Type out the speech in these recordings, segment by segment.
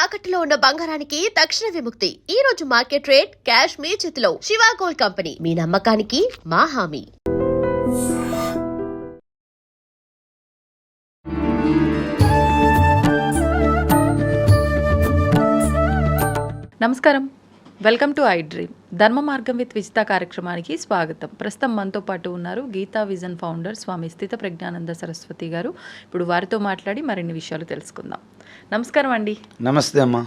తాకట్టులో ఉన్న బంగారానికి తక్షణ విముక్తి. ఈ రోజు మార్కెట్ రేట్ క్యాష్ మీ చేతిలో. శివ గోల్డ్ కంపెనీ, మీ నమ్మకానికి మా హామీ. నమస్కారం, వెల్కమ్ టు ఐ డ్రీమ్. ధర్మ మార్గం విత్ విజిత కార్యక్రమానికి స్వాగతం. ప్రస్తుతం మనతో పాటు ఉన్నారు గీతా విజన్ ఫౌండర్ స్వామి స్థిత ప్రజ్ఞానంద సరస్వతి గారు. ఇప్పుడు వారితో మాట్లాడి మరిన్ని విషయాలు తెలుసుకుందాం. నమస్కారం అండి. నమస్తే అమ్మా.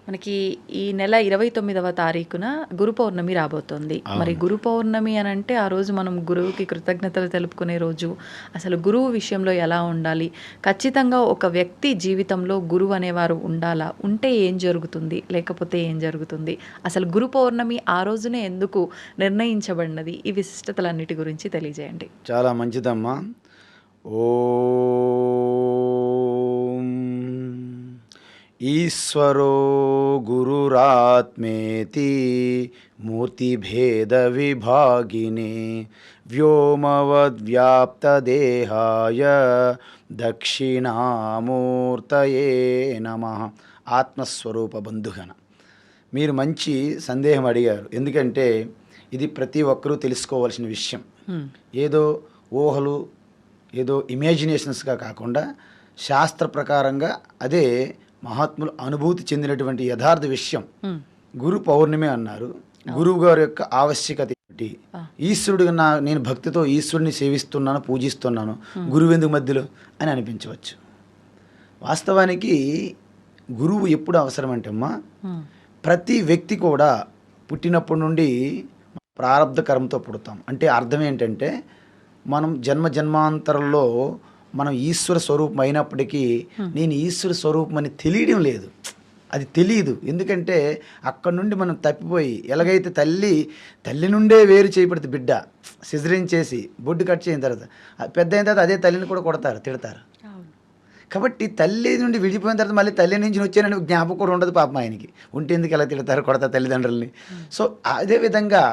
మనకి ఈ నెల 29వ తారీఖున గురు పౌర్ణమి రాబోతోంది. మరి గురు పౌర్ణమి అని అంటే ఆ రోజు మనం గురువుకి కృతజ్ఞతలు తెలుపుకునే రోజు. అసలు గురువు విషయంలో ఎలా ఉండాలి, ఖచ్చితంగా ఒక వ్యక్తి జీవితంలో గురువు అనేవారు ఉండాలా, ఉంటే ఏం జరుగుతుంది, లేకపోతే ఏం జరుగుతుంది, అసలు గురు పౌర్ణమి ఆ రోజునే ఎందుకు నిర్ణయించబడినది, ఈ విశిష్టతలన్నిటి గురించి తెలియజేయండి. చాలా మంచిదమ్మా. ఓం ఈశ్వరో గురురాత్మేతి మూర్తిభేద విభాగినే వ్యోమవద్వ్యాప్తదేహాయ దక్షిణామూర్తయే నమః. ఆత్మస్వరూప బంధుగణ, మీరు మంచి సందేహం అడిగారు. ఎందుకంటే ఇది ప్రతి ఒక్కరూ తెలుసుకోవాల్సిన విషయం. ఏదో ఊహలు, ఏదో ఇమాజినేషన్స్గా కాకుండా శాస్త్ర ప్రకారంగా అదే మహాత్ములు అనుభూతి చెందినటువంటి యథార్థ విషయం. గురు పౌర్ణమి అన్నారు. గురువు గారి యొక్క ఆవశ్యకత ఏమిటి? ఈశ్వరుడిగా నేను భక్తితో ఈశ్వరుడిని సేవిస్తున్నాను, పూజిస్తున్నాను, గురువు ఎందుకు మధ్యలో అని అనిపించవచ్చు. వాస్తవానికి గురువు ఎప్పుడు అవసరం అంటే అమ్మా, ప్రతి వ్యక్తి కూడా పుట్టినప్పటి నుండి ప్రారంధ కర్మతో పుడతాం. అంటే అర్థం ఏంటంటే మనం జన్మాంతరంలో మనం ఈశ్వర స్వరూపం అయినప్పటికీ నేను ఈశ్వర స్వరూపం అని తెలియడం లేదు. అది తెలియదు. ఎందుకంటే అక్కడ నుండి మనం తప్పిపోయి, ఎలాగైతే తల్లి నుండే వేరు చేయబడితే బిడ్డ సిజరీన్ చేసి బొడ్డు కట్ చేసిన తర్వాత పెద్ద అయిన తర్వాత అదే తల్లిని కూడా కొడతారు, తిడతారు. కాబట్టి తల్లి నుండి విడిపోయిన తర్వాత మళ్ళీ తల్లి నుంచి వచ్చానని జ్ఞాపకం కూడా ఉండదు పాపం ఆయనకి. ఉంటే ఎందుకు ఎలా తిడతారు, కొడతారు తల్లిదండ్రులని. సో అదేవిధంగా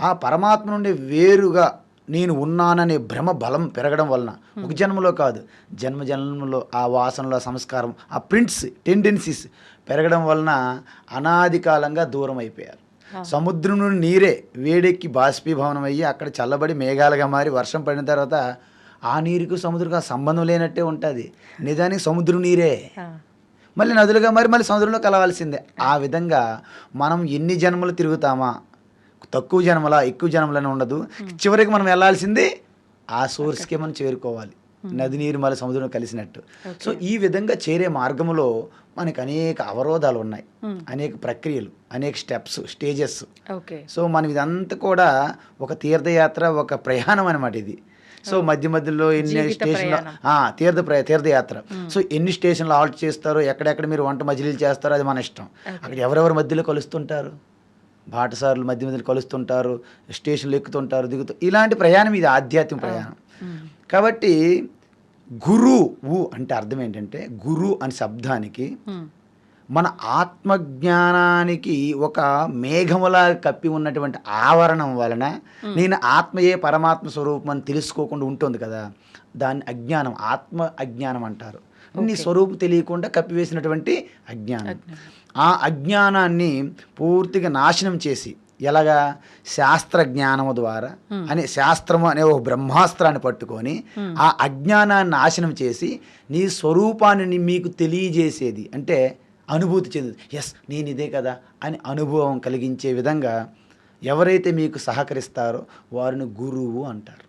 ఆ పరమాత్మ నుండి వేరుగా నేను ఉన్నాననే భ్రమ బలం పెరగడం వలన ఒక జన్మలో కాదు, జన్మలో ఆ వాసనలో సంస్కారం, ఆ ప్రింట్స్ టెండెన్సీస్ పెరగడం వలన అనాది కాలంగా దూరం అయిపోయారు. సముద్రం నుండి నీరే వేడెక్కి బాష్పీభవనం అయ్యి అక్కడ చల్లబడి మేఘాలుగా మారి వర్షం పడిన తర్వాత ఆ నీరుకు సముద్రంగా సంబంధం లేనట్టే ఉంటుంది. నిజానికి సముద్రం నీరే మళ్ళీ నదులుగా మారి మళ్ళీ సముద్రంలో కలవాల్సిందే. ఆ విధంగా మనం ఎన్ని జన్మలు తిరుగుతామా, తక్కువ జన్మలా ఎక్కువ జన్మలని ఉండదు. చివరికి మనం వెళ్ళాల్సింది ఆ సోర్స్కే మనం చేరుకోవాలి. నది నీరు మళ్ళీ సముద్రం కలిసినట్టు. సో ఈ విధంగా చేరే మార్గంలో మనకి అనేక అవరోధాలు ఉన్నాయి, అనేక ప్రక్రియలు, అనేక స్టేజెస్. సో మనం ఇదంతా కూడా ఒక తీర్థయాత్ర, ఒక ప్రయాణం అనమాట ఇది. సో మధ్యలో ఎన్ని స్టేషన్లో తీర్థయాత్ర. సో ఎన్ని స్టేషన్లు హాల్ట్ చేస్తారో, ఎక్కడెక్కడ మీరు వంట మజిలీలు చేస్తారో అది మన ఇష్టం. అక్కడ ఎవరెవరి మధ్యలో కలుస్తుంటారు, బాటసారులు మధ్యలో కలుస్తుంటారు, స్టేషన్లు ఎక్కుతుంటారు, దిగుతారు. ఇలాంటి ప్రయాణం ఇది ఆధ్యాత్మిక ప్రయాణం. కాబట్టి గురువు అంటే అర్థం ఏంటంటే, గురు అనే శబ్దానికి మన ఆత్మజ్ఞానానికి ఒక మేఘములా కప్పి ఉన్నటువంటి ఆవరణం వలన నేను ఆత్మయే పరమాత్మ స్వరూపం అని తెలుసుకోకుండా ఉంటుంది కదా, దాన్ని అజ్ఞానం, ఆత్మ అజ్ఞానం అంటారు. నీ స్వరూపం తెలియకుండా కప్పివేసినటువంటి అజ్ఞానం. ఆ అజ్ఞానాన్ని పూర్తిగా నాశనం చేసి, ఎలాగా, శాస్త్ర జ్ఞానము ద్వారా అనే శాస్త్రము అనే ఒక బ్రహ్మాస్త్రాన్ని పట్టుకొని ఆ అజ్ఞానాన్ని నాశనం చేసి నీ స్వరూపాన్ని మీకు తెలియజేసేది, అంటే అనుభూతి చెంది ఎస్ నేను ఇదే కదా అని అనుభవం కలిగించే విధంగా ఎవరైతే మీకు సహకరిస్తారో వారిని గురువు అంటారు.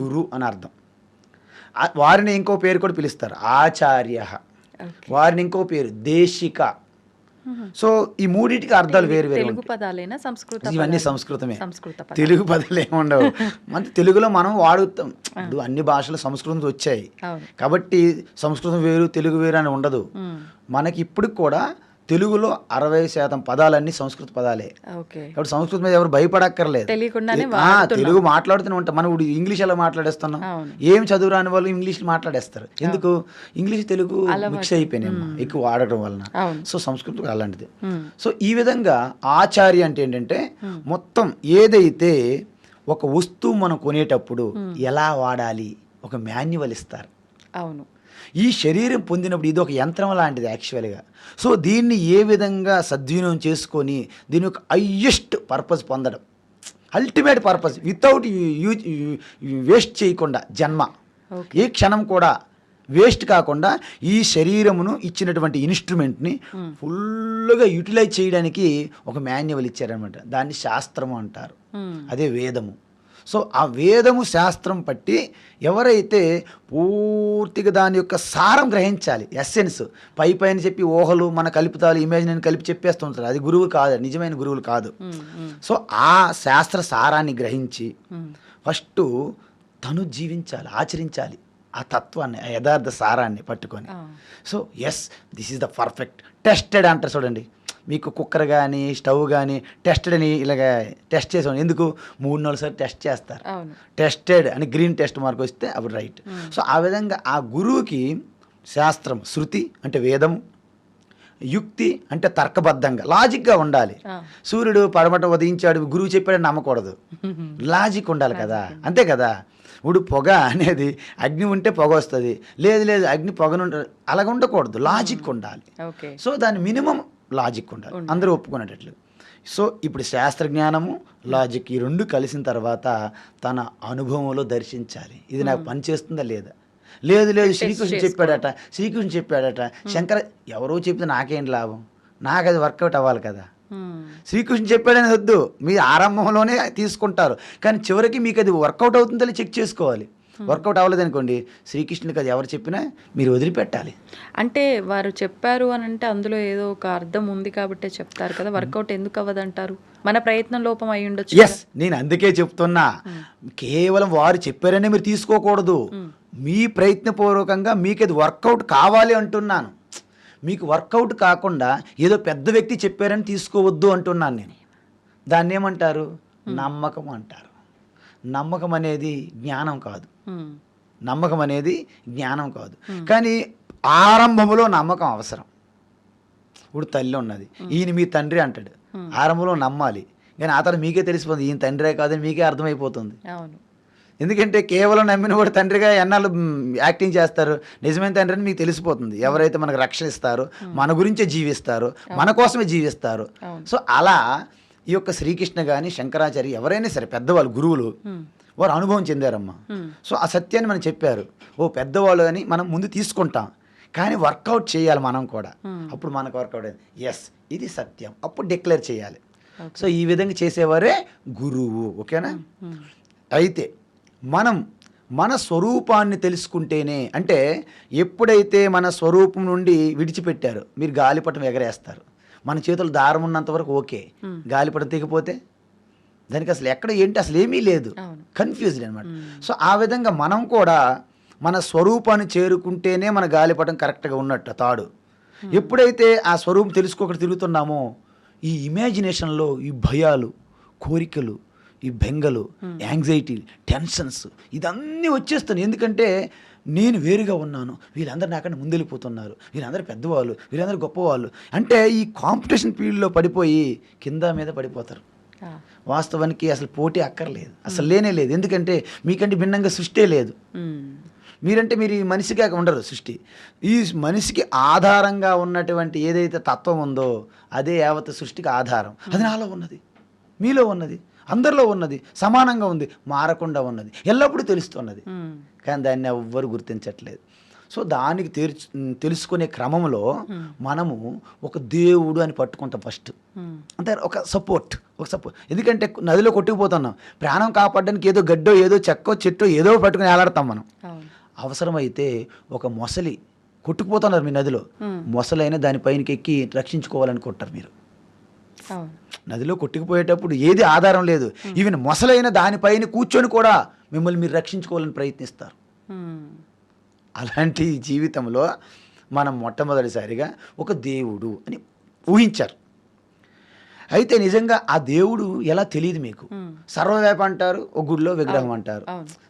గురు అని అర్థం. వారిని ఇంకో పేరు కూడా పిలుస్తారు, ఆచార్య. వారిని ఇంకో పేరు దేశిక. సో ఈ మూడింటికి అర్థాలు వేరు వేరు. ఇవన్నీ సంస్కృతమే, తెలుగు పదాలు ఏముండవు. మన తెలుగులో మనం వాడుతాం. ఇప్పుడు అన్ని భాషలు సంస్కృతం వచ్చాయి కాబట్టి సంస్కృతం వేరు తెలుగు వేరు అని ఉండదు. మనకి ఇప్పుడు కూడా తెలుగులో 60% పదాలన్నీ సంస్కృత పదాలే. కాబట్టి సంస్కృతం మీద ఎవరు భయపడక్కర్లేదు. తెలుగు మాట్లాడుతూనే ఉంటాం. మనం ఇప్పుడు ఇంగ్లీష్ ఎలా మాట్లాడేస్తున్నాం, ఏం చదువు రాని వాళ్ళు ఇంగ్లీష్ మాట్లాడేస్తారు. ఎందుకు? ఇంగ్లీష్ తెలుగు మిక్స్ అయిపోయినాయి ఎక్కువ వాడటం వలన. సో సంస్కృతం అలాంటిది. సో ఈ విధంగా ఆచార్య అంటే ఏంటంటే, మొత్తం ఏదైతే ఒక వస్తువు మనం కొనేటప్పుడు ఎలా వాడాలి ఒక మాన్యువల్ ఇస్తారు. అవును. ఈ శరీరం పొందినప్పుడు ఇది ఒక యంత్రం లాంటిది యాక్చువల్గా. సో దీన్ని ఏ విధంగా సద్వినియోగం చేసుకొని దీని యొక్క హయ్యెస్ట్ పర్పస్ పొందడం, అల్టిమేట్ పర్పస్ వితౌట్ వేస్ట్ చేయకుండా, జన్మ ఏ క్షణం కూడా వేస్ట్ కాకుండా ఈ శరీరమును ఇచ్చినటువంటి ఇన్స్ట్రుమెంట్ని ఫుల్గా యూటిలైజ్ చేయడానికి ఒక మాన్యువల్ ఇచ్చారనమాట. దాన్ని శాస్త్రము అంటారు, అదే వేదము. సో ఆ వేదము శాస్త్రం పట్టి ఎవరైతే పూర్తిగా దాని యొక్క సారం గ్రహించాలి, ఎస్సెన్స్, పైన చెప్పి ఊహలు మన కలుపుతాలు ఇమేజిన్ కలిపి చెప్పేస్తుంటారు, అది గురువు కాదు, నిజమైన గురువులు కాదు. సో ఆ శాస్త్ర సారాన్ని గ్రహించి ఫస్ట్ తను జీవించాలి, ఆచరించాలి ఆ తత్వాన్ని, ఆ యథార్థ సారాన్ని పట్టుకొని. So yes, this is the perfect tested అంటారు చూడండి. మీకు కుక్కర్ కానీ స్టవ్ కానీ టెస్టెడ్ అని ఇలాగ టెస్ట్ చేసాం, ఎందుకు 3-4 సార్లు టెస్ట్ చేస్తారు. టెస్టెడ్ అని గ్రీన్ టెస్ట్ మార్క్ వస్తే అప్పుడు రైట్. సో ఆ విధంగా ఆ గురువుకి శాస్త్రం, శృతి అంటే వేదము, యుక్తి అంటే తర్కబద్ధంగా లాజిక్గా ఉండాలి. సూర్యుడు పడమట ఉదయించాడు గురువు చెప్పాడని నమ్మకూడదు, లాజిక్ ఉండాలి కదా, అంతే కదా. ఇప్పుడు పొగ అనేది అగ్ని ఉంటే పొగ వస్తుంది, లేదు అగ్ని పొగను అలాగ ఉండకూడదు, లాజిక్ ఉండాలి. సో దాని మినిమం లాజిక్ ఉండాలి, అందరూ ఒప్పుకునేటట్లు. సో ఇప్పుడు శాస్త్రజ్ఞానము, లాజిక్ ఈ రెండు కలిసిన తర్వాత తన అనుభవంలో దర్శించాలి, ఇది నాకు పనిచేస్తుందా లేదా. లేదు శ్రీకృష్ణ చెప్పాడట శంకర ఎవరో చెప్తే నాకేం లాభం, నాకు అది వర్కౌట్ అవ్వాలి కదా. శ్రీకృష్ణ చెప్పాడని వద్దు, మీరు ఆరంభంలోనే తీసుకుంటారు, కానీ చివరికి మీకు అది వర్కౌట్ అవుతుందో చెక్ చేసుకోవాలి. వర్కౌట్ అవ్వలేదనుకోండి, శ్రీకృష్ణునికి అది ఎవరు చెప్పినా మీరు వదిలిపెట్టాలి. అంటే వారు చెప్పారు అని అంటే అందులో ఏదో ఒక అర్థం ఉంది కాబట్టి చెప్తారు కదా, వర్కౌట్ ఎందుకు అవ్వదంటారు? మన ప్రయత్నం లోపం అయి ఉండొచ్చు. ఎస్, నేను అందుకే చెప్తున్నా, కేవలం వారు చెప్పారనే మీరు తీసుకోకూడదు, మీ ప్రయత్నపూర్వకంగా మీకు అది వర్కౌట్ కావాలి అంటున్నాను. మీకు వర్కౌట్ కాకుండా ఏదో పెద్ద వ్యక్తి చెప్పారని తీసుకోవద్దు అంటున్నాను నేను. దాన్ని ఏమంటారు? నమ్మకం అంటారు. నమ్మకం అనేది జ్ఞానం కాదు, నమ్మకం అనేది జ్ఞానం కాదు. కానీ ఆరంభంలో నమ్మకం అవసరం. ఇప్పుడు తల్లి ఉన్నది, ఈయన మీ తండ్రి అంటాడు, ఆరంభంలో నమ్మాలి, కానీ ఆ తర్వాత మీకే తెలిసిపోతుంది ఈయన తండ్రే కాదని మీకే అర్థమైపోతుంది. ఎందుకంటే కేవలం నమ్మిన కూడా తండ్రిగా ఎన్నాళ్ళు యాక్టింగ్ చేస్తారు, నిజమైన తండ్రి అని మీకు తెలిసిపోతుంది. ఎవరైతే మనకు రక్షణ ఇస్తారో, మన గురించే జీవిస్తారో, మన కోసమే జీవిస్తారు. సో అలా ఈ యొక్క శ్రీకృష్ణ కానీ శంకరాచార్య ఎవరైనా సరే పెద్దవాళ్ళు, గురువులు, వారు అనుభవం చెందారమ్మా. సో ఆ సత్యాన్ని మనం చెప్పారు, ఓ పెద్దవాళ్ళు అని మనం ముందు తీసుకుంటాం, కానీ వర్కౌట్ చేయాలి మనం కూడా. అప్పుడు మనకు వర్కౌట్ అయింది, ఎస్ ఇది సత్యం, అప్పుడు డిక్లేర్ చేయాలి. సో ఈ విధంగా చేసేవారే గురువు. ఓకేనా? అయితే మనం మన స్వరూపాన్ని తెలుసుకుంటేనే, అంటే ఎప్పుడైతే మన స్వరూపం నుండి విడిచిపెట్టారో, మీరు గాలిపటం ఎగరేస్తారు, మన చేతులు దారం ఉన్నంత వరకు ఓకే, గాలిపటం తెగిపోతే దానికి అసలు ఎక్కడ ఏంటి అసలు ఏమీ లేదు, కన్ఫ్యూజ్డ్ అనమాట. సో ఆ విధంగా మనం కూడా మన స్వరూపాన్ని చేరుకుంటేనే మన గాలిపటం కరెక్ట్గా ఉన్నట్టు తాడు. ఎప్పుడైతే ఆ స్వరూపం తెలుసుకోక తిరుగుతున్నామో, ఈ ఇమాజినేషన్లో ఈ భయాలు, కోరికలు, ఈ బెంగలు, యాంగ్జైటీ, టెన్షన్స్ ఇదన్నీ వచ్చేస్తున్నాయి. ఎందుకంటే నేను వేరుగా ఉన్నాను, వీళ్ళందరూ నాకన్నా ముందెళ్ళిపోతున్నారు, వీళ్ళందరూ పెద్దవాళ్ళు, వీళ్ళందరూ గొప్పవాళ్ళు అంటే ఈ కాంపిటీషన్ ఫీల్డ్లో పడిపోయి కింద మీద పడిపోతారు. వాస్తవానికి అసలు పోటీ అక్కర్లేదు, అసలు లేనే లేదు. ఎందుకంటే మీకంటే భిన్నంగా సృష్టి లేదు. మీరంటే మీరు ఈ మనిషిగా ఉండరు, సృష్టి ఈ మనిషికి ఆధారంగా ఉన్నటువంటి ఏదైతే తత్వం ఉందో అదే యావత్ సృష్టికి ఆధారం. అది నాలో ఉన్నది, మీలో ఉన్నది, అందరిలో ఉన్నది, సమానంగా ఉంది, మారకుండా ఉన్నది, ఎల్లప్పుడూ తెలుస్తున్నది. కానీ దాన్ని ఎవ్వరు గుర్తించట్లేదు. సో దానికి తెలుసుకునే క్రమంలో మనము ఒక దేవుడు అని పట్టుకుంటాం ఫస్ట్, అంటే ఒక సపోర్ట్. ఎందుకంటే నదిలో కొట్టుకుపోతున్నాం, ప్రాణం కాపాడడానికి ఏదో గడ్డో ఏదో చెక్కో చెట్టో ఏదో పట్టుకుని ఏలాడతాం మనం. అవసరమైతే ఒక మొసలి కొట్టుకుపోతున్నారు మీ నదిలో, మొసలైనా దానిపైనకి ఎక్కి రక్షించుకోవాలనుకుంటారు మీరు. నదిలో కొట్టుకుపోయేటప్పుడు ఏది ఆధారం లేదు, ఈవెన్ మొసలైన దానిపైన కూర్చొని కూడా మిమ్మల్ని మీరు రక్షించుకోవాలని ప్రయత్నిస్తారు. అలాంటి జీవితంలో మనం మొట్టమొదటిసారిగా ఒక దేవుడు అని ఊహించారు. అయితే నిజంగా ఆ దేవుడు ఎలా తెలియదు మీకు. సర్వవ్యాపి అంటారు, ఒక గుడిలో విగ్రహం అంటారు,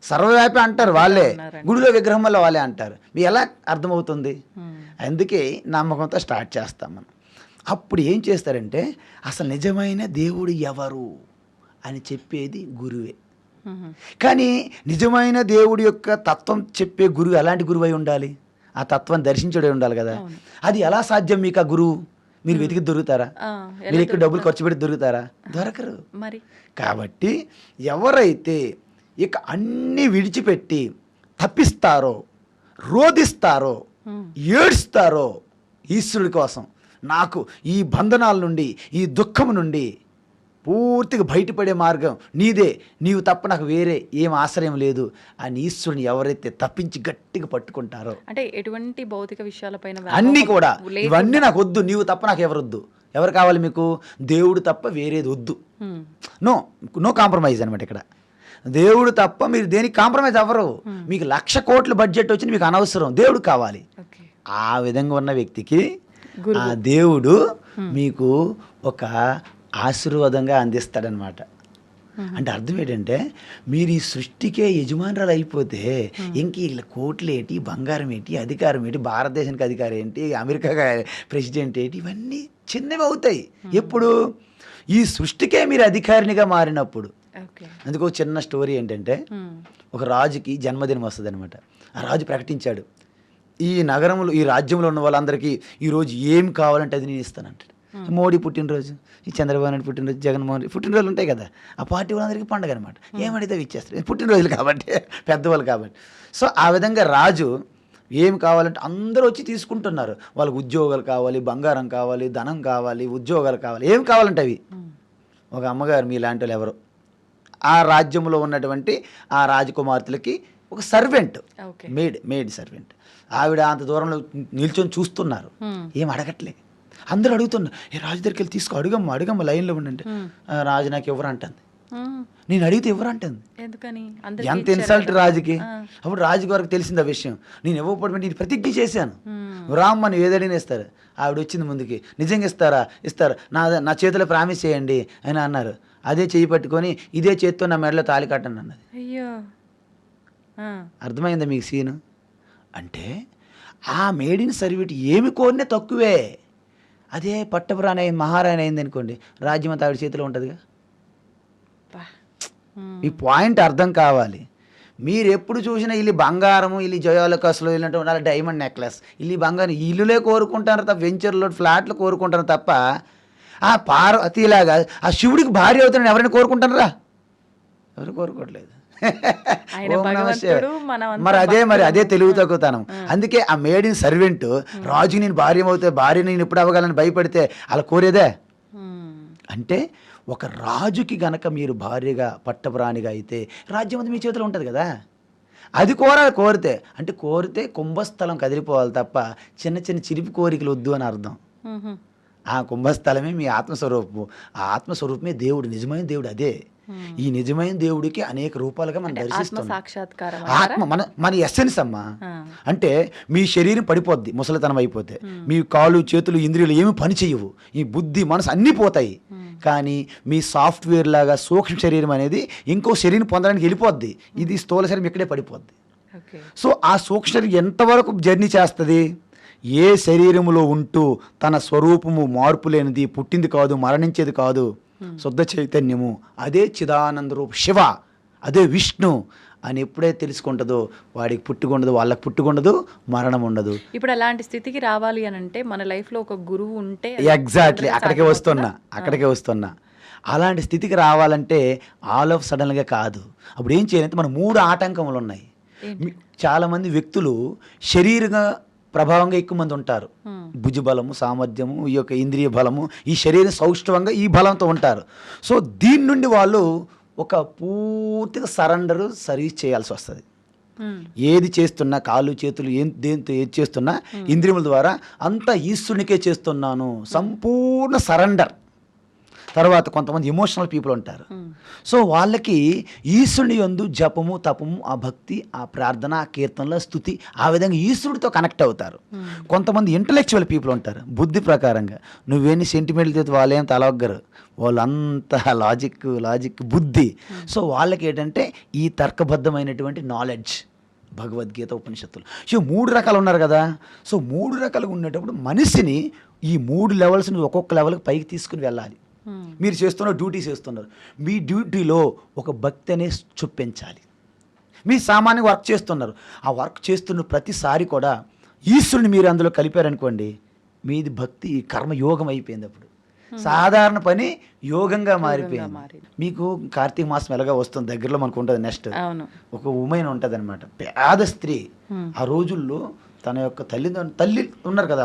సర్వవ్యాపి అంటారు వాళ్ళే, గుడిలో విగ్రహం వల్ల వాళ్ళే అంటారు. మీకు ఎలా అర్థమవుతుంది? అందుకే నమ్మకంతో స్టార్ట్ చేస్తాం మనం. అప్పుడు ఏం చేస్తారంటే అసలు నిజమైన దేవుడు ఎవరు అని చెప్పేది గురువే. కానీ నిజమైన దేవుడి యొక్క తత్వం చెప్పే గురువు ఎలాంటి గురువు అయి ఉండాలి? ఆ తత్వాన్ని దర్శించడే ఉండాలి కదా. అది ఎలా సాధ్యం మీకు? ఆ గురువు మీరు వెతికి దొరుకుతారా? మీరు ఎక్కువ డబ్బులు ఖర్చు పెట్టి దొరుకుతారా? దొరకరు. మరి కాబట్టి ఎవరైతే ఇక అన్నీ విడిచిపెట్టి తప్పిస్తారో, రోధిస్తారో, ఏడుస్తారో ఈశ్వరుడి కోసం, నాకు ఈ బంధనాల నుండి, ఈ దుఃఖం నుండి పూర్తిగా బయటపడే మార్గం నీదే, నీవు తప్ప నాకు వేరే ఏం ఆశ్రయం లేదు అని ఈశ్వరుని ఎవరైతే తప్పించి గట్టిగా పట్టుకుంటారో, అంటే ఎటువంటి భౌతిక విషయాలపైన అన్నీ కూడా ఇవన్నీ నాకు వద్దు, నీవు తప్ప నాకు ఎవరొద్దు. ఎవరు కావాలి మీకు? దేవుడు తప్ప వేరేది వద్దు. నో నో కాంప్రమైజ్ అనమాట. ఇక్కడ దేవుడు తప్ప మీరు దేనికి కాంప్రమైజ్ అవ్వరు. మీకు 1,00,000 కోట్ల బడ్జెట్ వచ్చింది, మీకు అనవసరం, దేవుడు కావాలి. ఆ విధంగా ఉన్న వ్యక్తికి ఆ దేవుడు మీకు ఒక ఆశీర్వాదంగా అందిస్తాడనమాట. అంటే అర్థం ఏంటంటే, మీరు ఈ సృష్టికే యజమానురాలు అయిపోతే ఇంక ఇలా కోట్లు ఏంటి, బంగారం ఏంటి, అధికారం ఏంటి, భారతదేశానికి అధికారం ఏంటి, అమెరికా ప్రెసిడెంట్ ఏంటి, ఇవన్నీ చిన్నవి అవుతాయి. ఎప్పుడు? ఈ సృష్టికే మీరు అధికారినిగా మారినప్పుడు. అందుకు చిన్న స్టోరీ ఏంటంటే, ఒక రాజుకి జన్మదినం వస్తుంది అనమాట. ఆ రాజు ప్రకటించాడు, ఈ నగరంలో, ఈ రాజ్యంలో ఉన్న వాళ్ళందరికీ ఈరోజు ఏం కావాలంటే అది నేను ఇస్తానంటాడు. మోడీ పుట్టినరోజు, ఈ చంద్రబాబు నాయుడు పుట్టినరోజు, జగన్మోహన్ రెడ్డి పుట్టినరోజులు ఉంటాయి కదా, ఆ పార్టీ వాళ్ళందరికీ పండుగ అనమాట. ఏమడితే ఇచ్చేస్తారు, పుట్టినరోజులు కాబట్టి, పెద్దవాళ్ళు కాబట్టి. సో ఆ విధంగా రాజు ఏం కావాలంటే అందరూ వచ్చి తీసుకుంటున్నారు. వాళ్ళకి ఉద్యోగాలు కావాలి, బంగారం కావాలి, ధనం కావాలి, ఉద్యోగాలు కావాలి, ఏం కావాలంటే అవి. ఒక అమ్మగారు మీలాంటి వాళ్ళు ఎవరు, ఆ రాజ్యంలో ఉన్నటువంటి ఆ రాజకుమార్తెలకి ఒక సర్వెంట్, మేడ్ సర్వెంట్, ఆవిడ అంత దూరంలో నిల్చొని చూస్తున్నారు, ఏం అడగట్లే. అందరూ అడుగుతున్నారు, ఏ రాజు దగ్గరికి వెళ్ళి తీసుకో, అడుగమ్మ లైన్లో ఉండంటే. రాజు నాకు ఎవరు అంటుంది, నేను అడిగితే ఎవరు అంటుంది. ఎంత ఇన్సల్ట్ రాజుకి. అప్పుడు రాజుకి వరకు తెలిసింది ఆ విషయం. నేను ఇవ్వకపోవడం, నేను ప్రతిజ్ఞ చేశాను, రామ్మని ఏదడిగిన ఇస్తారు. ఆవిడ వచ్చింది ముందుకి, నిజంగా ఇస్తారు, నా చేతిలో ప్రామిస్ చేయండి అని అన్నారు. అదే చేయి పట్టుకొని ఇదే చేత్తో నా మెడలో తాళి కట్టండి అన్నది. అర్థమైందా మీకు సీను? అంటే ఆ మేడిన్ సర్వీట్ ఏమి కోరినా తక్కువే. అదే పట్టపురాణి మహారాణి అయింది అనుకోండి, రాజ్యం అంతా ఆవిడ చేతిలో ఉంటుందిగా. ఈ పాయింట్ అర్థం కావాలి. మీరు ఎప్పుడు చూసినా ఇల్లు బంగారము, ఇల్లు జయాలకాసులు, ఇల్లంటే ఉండాలి డైమండ్ నెక్లెస్, ఇల్లు బంగారం, ఇల్లులే కోరుకుంటారు తప్ప, వెంచర్లో ఫ్లాట్లు కోరుకుంటారు తప్ప, ఆ పార్వతీలాగా ఆ శివుడికి భార్య అవుతాడని ఎవరైనా కోరుకుంటారా? ఎవరు కోరుకోవట్లేదు. మరి అదే తెలుగు తగ్గుతాను. అందుకే ఆ మేడిన్ సర్వెంట్ రాజు నేను భార్య నేను ఎప్పుడు అవ్వగలని భయపడితే అలా కోరేదే. అంటే ఒక రాజుకి గనక మీరు భార్యగా పట్టపురాణిగా అయితే రాజ్యం అంతా మీ చేతిలో ఉంటుంది కదా. అది కోరితే అంటే కోరితే కుంభస్థలం కదిలిపోవాలి తప్ప చిన్న చిన్న చిలిపి కోరికలు వద్దు అని అర్థం. ఆ కుంభస్థలమే మీ ఆత్మస్వరూపము. ఆ ఆత్మస్వరూపమే దేవుడు, నిజమైన దేవుడు అదే. ఈ నిజమైన దేవుడికి అనేక రూపాలుగా మనం దర్శిస్తాం. ఆత్మ మన ఎస్సెన్స్ అమ్మా. అంటే మీ శరీరం పడిపోద్ది ముసలితనం అయిపోతే, మీ కాళ్ళు చేతులు ఇంద్రియాలు ఏమి పని చేయవు, ఈ బుద్ధి మనసు అన్నీ పోతాయి. కానీ మీ సాఫ్ట్వేర్ లాగా సూక్ష్మ శరీరం అనేది ఇంకో శరీరం పొందడానికి వెళ్ళిపోద్ది, ఇది స్థూల శరీరం ఇక్కడే పడిపోద్ది. సో ఆ సూక్ష్మ శరీరం ఎంతవరకు జర్నీ చేస్తుంది? ఏ శరీరములో ఉంటూ తన స్వరూపము మార్పు లేనిది, పుట్టింది కాదు, మరణించేది కాదు, శుద్ధ చైతన్యము, అదే చిదానంద రూప శివ, అదే విష్ణు అని ఎప్పుడైతే తెలుసుకుంటుందో వాడికి పుట్టుకుండదు, వాళ్ళకి పుట్టుకుండదు, మరణం ఉండదు. ఇప్పుడు అలాంటి స్థితికి రావాలి అని అంటే మన లైఫ్లో ఒక గురువు ఉంటే, ఎగ్జాక్ట్లీ అక్కడికే వస్తున్నా. అలాంటి స్థితికి రావాలంటే ఆల్ ఆఫ్ సడన్గా కాదు. అప్పుడు ఏం చేయాలంటే మన 3 ఆటంకములు ఉన్నాయి. చాలామంది వ్యక్తులు శరీరంగా ప్రభావంగా ఎక్కువ మంది ఉంటారు. భుజబలము, సామర్థ్యము, ఈ యొక్క ఇంద్రియ బలము, ఈ శరీరం సౌష్ఠవంగా ఈ బలంతో ఉంటారు. సో దీని నుండి వాళ్ళు ఒక పూర్తిగా సర్వీస్ చేయాల్సి వస్తుంది. ఏది చేస్తున్నా, కాళ్ళు చేతులు దేంతో ఏది చేస్తున్నా ఇంద్రియముల ద్వారా అంతా ఈశ్వరునికే చేస్తున్నాను, సంపూర్ణ సరెండర్. తర్వాత కొంతమంది ఎమోషనల్ పీపుల్ ఉంటారు. సో వాళ్ళకి ఈశ్వరుని యందు జపము, తపము, ఆ భక్తి, ఆ ప్రార్థన, ఆ కీర్తనలో స్థుతి, ఆ విధంగా ఈశ్వరుడితో కనెక్ట్ అవుతారు. కొంతమంది ఇంటలెక్చువల్ పీపుల్ ఉంటారు. బుద్ధి ప్రకారంగా నువ్వేన్ని సెంటిమెంట్లు చేస్తే వాళ్ళేం తలవగ్గరు, వాళ్ళంతా లాజిక్ బుద్ధి. సో వాళ్ళకి ఏంటంటే ఈ తర్కబద్ధమైనటువంటి నాలెడ్జ్, భగవద్గీత, ఉపనిషత్తులు. సో 3 రకాలు ఉన్నారు కదా. సో 3 రకాలుగా ఉండేటప్పుడు మనిషిని ఈ 3 లెవెల్స్ని ఒక్కొక్క లెవెల్కి పైకి తీసుకుని వెళ్ళాలి. మీరు డ్యూటీ చేస్తున్నారు, మీ డ్యూటీలో ఒక భక్తి అనేది చొప్పించాలి. మీ సామాన్య వర్క్ చేస్తున్నారు, ఆ వర్క్ చేస్తున్న ప్రతిసారి కూడా ఈశ్వరుని మీరు అందులో కలిపారనుకోండి, మీది భక్తి కర్మయోగం అయిపోయింది. అప్పుడు సాధారణ పని యోగంగా మారిపోయింది. మీకు కార్తీక మాసం ఎలాగా వస్తుంది, దగ్గరలో మనకు ఉంటుంది. నెక్స్ట్ ఒక ఉమెన్ ఉంటుంది అనమాట, పేద స్త్రీ. ఆ రోజుల్లో తన యొక్క తల్లి ఉన్నారు కదా,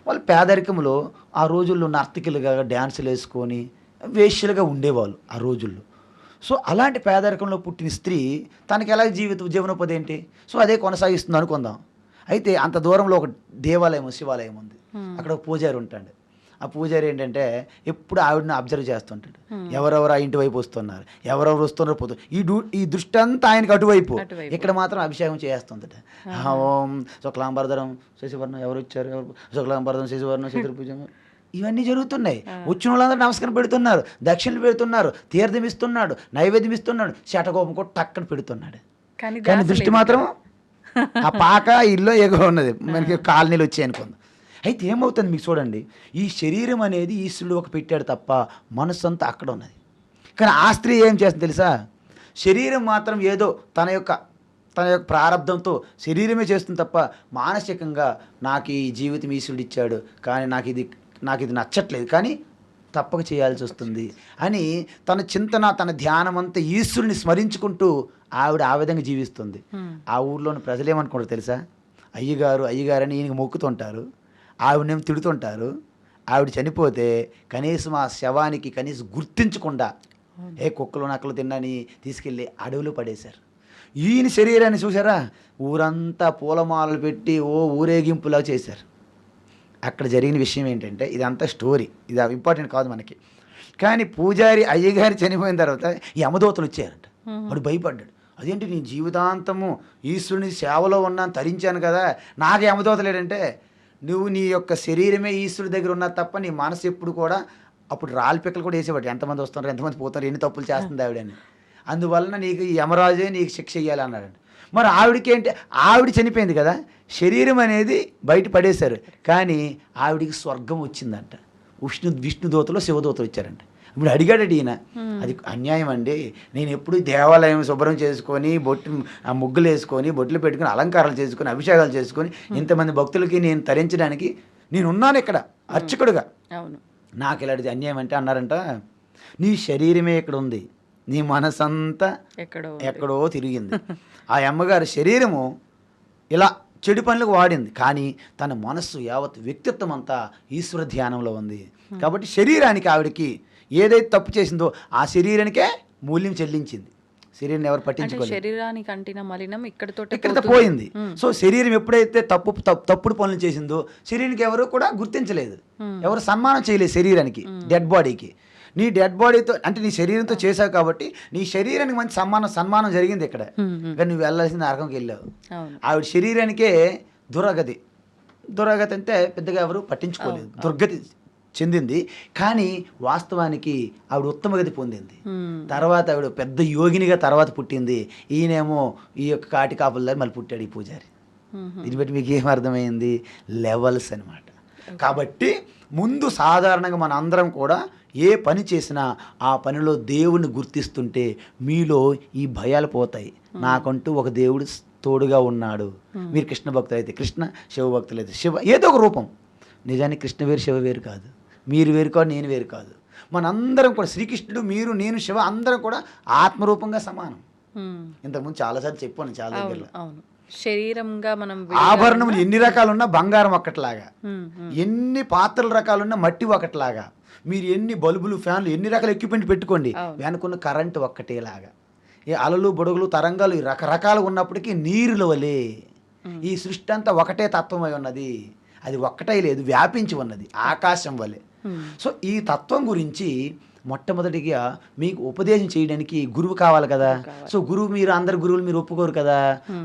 వాళ్ళు పేదరికంలో ఆ రోజుల్లో నర్తకిలుగా డ్యాన్సులు వేసుకొని వేశ్యలుగా ఉండేవాళ్ళు ఆ రోజుల్లో. సో అలాంటి పేదరికంలో పుట్టిన స్త్రీ తనకి ఎలా జీవనోపాధి ఏంటి? సో అదే కొనసాగిస్తుంది అనుకుందాం. అయితే అంత దూరంలో ఒక దేవాలయం, శివాలయం ఉంది. అక్కడ ఒక పూజారి ఉంటాడు. ఆ పూజారి ఏంటంటే ఎప్పుడు ఆవిడని అబ్జర్వ్ చేస్తుంటాడు. ఎవరెవరు ఆ ఇంటి వైపు వస్తున్నారు, ఎవరెవరు వస్తున్నారు పోతున్నారు. ఈ దృష్టి అంతా ఆయనకి అటువైపు. ఇక్కడ మాత్రం అభిషేకం చేస్తుందట. ఓం శుక్లాంబరధరం శశివర్ణం, ఎవరు వచ్చారు, శుక్లాంబరధరం శశివర్ణం చతుర్భుజ, ఇవన్నీ జరుగుతున్నాయి. వచ్చిన వాళ్ళందరూ నమస్కారం పెడుతున్నారు, దక్షిణలు పెడుతున్నారు, తీర్థం ఇస్తున్నాడు, నైవేద్యం ఇస్తున్నాడు, శటకోపం కూడా టక్కన పెడుతున్నాడు. కానీ దృష్టి మాత్రం ఆ పాక ఇల్లు ఎగో ఉన్నది, మనకి కాలనీలు వచ్చాయి అనుకుందాం. అయితే ఏమవుతుంది మీకు చూడండి, ఈ శరీరం అనేది ఈశ్వరుడు ఒక పెట్టాడు తప్ప మనస్సు అంతా అక్కడ ఉన్నది. కానీ ఆ స్త్రీ ఏం చేస్తుంది తెలుసా? శరీరం మాత్రం ఏదో తన యొక్క ప్రారంధంతో శరీరమే చేస్తుంది తప్ప మానసికంగా నాకు ఈ జీవితం ఈశ్వరుడు ఇచ్చాడు, కానీ నాకు ఇది నచ్చట్లేదు, కానీ తప్పక చేయాల్సి వస్తుంది అని తన చింతన, తన ధ్యానం అంతా ఈశ్వరుని స్మరించుకుంటూ ఆవిడ ఆ విధంగా జీవిస్తుంది. ఆ ఊర్లోని ప్రజలు ఏమనుకుంటారు తెలుసా? అయ్యగారు అని ఈయనకి మొక్కుతుంటారు, ఆవిడనేమో తిడుతుంటారు. ఆవిడ చనిపోతే కనీసం ఆ శవానికి కనీసం గుర్తించకుండా కుక్కలు నక్కలు తిన్నాని తీసుకెళ్ళి అడవిలో పడేశారు. ఈయన శరీరాన్ని చూసారా, ఊరంతా పూలమాలలు పెట్టి ఊరేగింపులా చేశారు. అక్కడ జరిగిన విషయం ఏంటంటే, ఇదంతా స్టోరీ, ఇది ఇంపార్టెంట్ కాదు మనకి. కానీ పూజారి అయ్యగారి చనిపోయిన తర్వాత యమదూతలు వచ్చారంట. వాడు భయపడ్డాడు. అదేంటి, నేను జీవితాంతము ఈశ్వరుని సేవలో ఉన్నాను, తరించాను కదా, నాకు యమదూతలు ఏంటంటే, నువ్వు నీ యొక్క శరీరమే ఈశ్వరుడి దగ్గర ఉన్నా తప్ప నీ మనసు ఎప్పుడు కూడా, అప్పుడు రాళ్ళ పిక్కలు కూడా వేసేవాడు, ఎంతమంది వస్తున్నారు, ఎంతమంది పోతున్నారు, ఎన్ని తప్పులు చేస్తుంది ఆవిడని, అందువలన నీకు ఈ యమరాజే నీకు శిక్ష ఇయ్యాలి అన్నాడండి. మరి ఆవిడకి ఏంటి, ఆవిడ చనిపోయింది కదా, శరీరం అనేది బయట పడేశారు, కానీ ఆవిడికి స్వర్గం వచ్చిందంట. విష్ణుదూతలు శివదూతలు వచ్చారంట. ఇప్పుడు అడిగాడు ఈయన, అది అన్యాయం అండి, నేను ఎప్పుడు దేవాలయం శుభ్రం చేసుకొని ముగ్గులు వేసుకొని బొట్లు పెట్టుకుని అలంకారాలు చేసుకొని అభిషేకాలు చేసుకొని ఇంతమంది భక్తులకి నేను తరించడానికి నేనున్నాను ఇక్కడ అర్చకుడుగా, నాకు ఇలాంటిది అన్యాయం అంటే అన్నారంట, నీ శరీరమే ఇక్కడ ఉంది, నీ మనసంతా ఎక్కడో తిరిగింది. ఆ అమ్మగారి శరీరము ఇలా చెడు పనులకు వాడింది, కానీ తన మనస్సు యావత్ వ్యక్తిత్వం అంతా ఈశ్వర ధ్యానంలో ఉంది. కాబట్టి శరీరానికి ఆవిడకి ఏదైతే తప్పు చేసిందో ఆ శరీరానికే మూల్యం చెల్లించింది. శరీరాన్ని ఎవరు పట్టించుకోలేదు, శరీరానికి అంటిన మలినం ఇక్కడ పోయింది. సో శరీరం ఎప్పుడైతే తప్పుడు పనులు చేసిందో శరీరానికి ఎవరు కూడా గుర్తించలేదు, ఎవరు సన్మానం చేయలేదు శరీరానికి, డెడ్ బాడీకి. నీ డెడ్ బాడీతో అంటే నీ శరీరంతో చేసావు కాబట్టి నీ శరీరానికి మంచి సన్మానం జరిగింది ఇక్కడ, కానీ నువ్వు వెళ్ళాల్సిన నరకంకి వెళ్ళావు. ఆవిడ శరీరానికే దురగతి అంటే పెద్దగా ఎవరు పట్టించుకోలేదు, దుర్గతి చెందింది. కానీ వాస్తవానికి ఆవిడ ఉత్తమ గతి పొందింది. తర్వాత ఆవిడ పెద్ద యోగినిగా తర్వాత పుట్టింది. ఈయనేమో ఈ యొక్క కాటి కాపుల మళ్ళీ పుట్టాడు ఈ పూజారి. దీన్ని బట్టి మీకు ఏం అర్థమైంది? లెవెల్స్ అనమాట. కాబట్టి ముందు సాధారణంగా మన అందరం కూడా ఏ పని చేసినా ఆ పనిలో దేవుణ్ణి గుర్తిస్తుంటే మీలో ఈ భయాలు పోతాయి. నాకంటూ ఒక దేవుడు తోడుగా ఉన్నాడు. మీరు కృష్ణ భక్తులు అయితే కృష్ణ, శివ భక్తులు అయితే శివ, ఏదో ఒక రూపం. నిజానికి కృష్ణ వేరు శివ వేరు కాదు, మీరు వేరు కాదు, నేను వేరు కాదు. మనందరం కూడా శ్రీకృష్ణుడు, మీరు, నేను, శివ అందరం కూడా ఆత్మరూపంగా సమానం. ఇంతకుముందు చాలాసార్లు చెప్పాను చాలా దగ్గరలో. శరీరంగా మనం ఆభరణములు ఎన్ని రకాలున్నా బంగారం ఒక్కటిలాగా, ఎన్ని పాత్రల రకాలున్నా మట్టి ఒకటిలాగా, మీరు ఎన్ని బల్బులు ఫ్యాన్లు ఎన్ని రకాల ఎక్విప్మెంట్ పెట్టుకోండి, వెనుకున్న కరెంటు ఒక్కటేలాగా. ఈ అలలు బొడుగులు తరంగాలు రకరకాలుగా ఉన్నప్పటికీ నీరుల వలె ఈ సృష్టి అంతా ఒకటే తత్వమై ఉన్నది. అది ఒక్కటే లేదు, వ్యాపించి ఉన్నది ఆకాశం వలె. సో ఈ తత్వం గురించి మొట్టమొదటిగా మీకు ఉపదేశం చేయడానికి గురువు కావాలి కదా. సో గురువు అందరు గురువులు మీరు ఒప్పుకోరు కదా,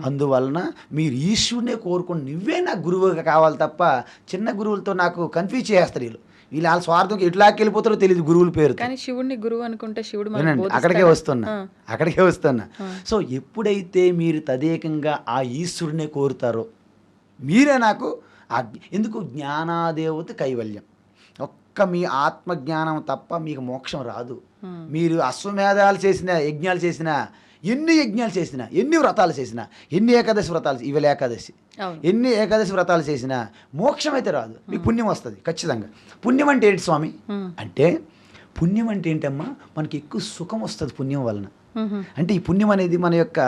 అందువలన మీరు ఈశ్వరునే కోరుకుని నువ్వే నాకు గురువుగా కావాలి తప్ప చిన్న గురువులతో నాకు కన్ఫ్యూజ్ చేస్తారు వీళ్ళు. వీళ్ళు వాళ్ళ స్వార్థంకి ఎట్లాకి వెళ్ళిపోతారో తెలియదు గురువుల పేరు. కానీ శివుడిని గురువు అనుకుంటే శివుడు అక్కడికే వస్తున్నా. సో ఎప్పుడైతే మీరు తదేకంగా ఆ ఈశ్వరునే కోరుతారో మీరే నాకు ఎందుకు జ్ఞానాదేవత కైవల్యం, ఒక్క మీ ఆత్మజ్ఞానం తప్ప మీకు మోక్షం రాదు. మీరు అశ్వమేధాలు చేసిన యజ్ఞాలు చేసినా ఎన్ని యజ్ఞాలు చేసినా, ఎన్ని వ్రతాలు చేసినా, ఎన్ని ఏకాదశి వ్రతాలు, ఇవాళ ఏకాదశి, అవును. ఎన్ని ఏకాదశి వ్రతాలు చేసినా మోక్షం అయితే రాదు, మీకు పుణ్యం వస్తుంది ఖచ్చితంగా. పుణ్యం అంటే ఏంటి స్వామి అంటే, పుణ్యం అంటే ఏంటమ్మా, మనకి ఎక్కువ సుఖం వస్తుంది పుణ్యం వలన. అంటే ఈ పుణ్యం అనేది మన యొక్క